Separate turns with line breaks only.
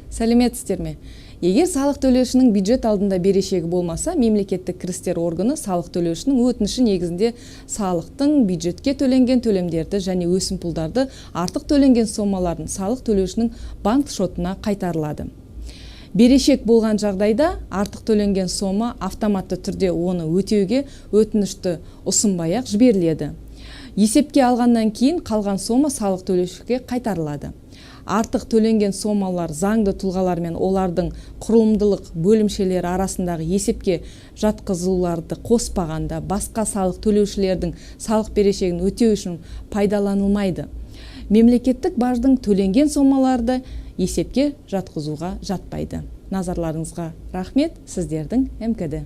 Сәлеметсіздер ме? Егер салық төлеушінің бюджет алдында берешегі болмаса, мемлекеттік кірістер органы салық төлеушінің өтініші негізінде салықтың бюджетке төленген төлемдерді және өсімпұлдарды артық төленген сомаларын салық төлеушінің банк шотына қайтарылады. Берешек болған жағдайда артық төленген сома автоматты түрде оны өтеуге өтінішті ұсынбай-ақ жіберіледі. Есепке алғаннан кейін қалған сома салық төлеушіге қайтарылады. Артық төленген сомалар заңды тұлғалар мен олардың құрылымдылық бөлімшелері арасындағы есепке жатқызуларды қоспағанда басқа салық төлеушілердің салық берешегін өтеу үшін пайдаланылмайды. Мемлекеттік баждың төленген сомаларды есепке жатқызуға жатпайды. Назарларыңызға рахмет, сіздердің МКД.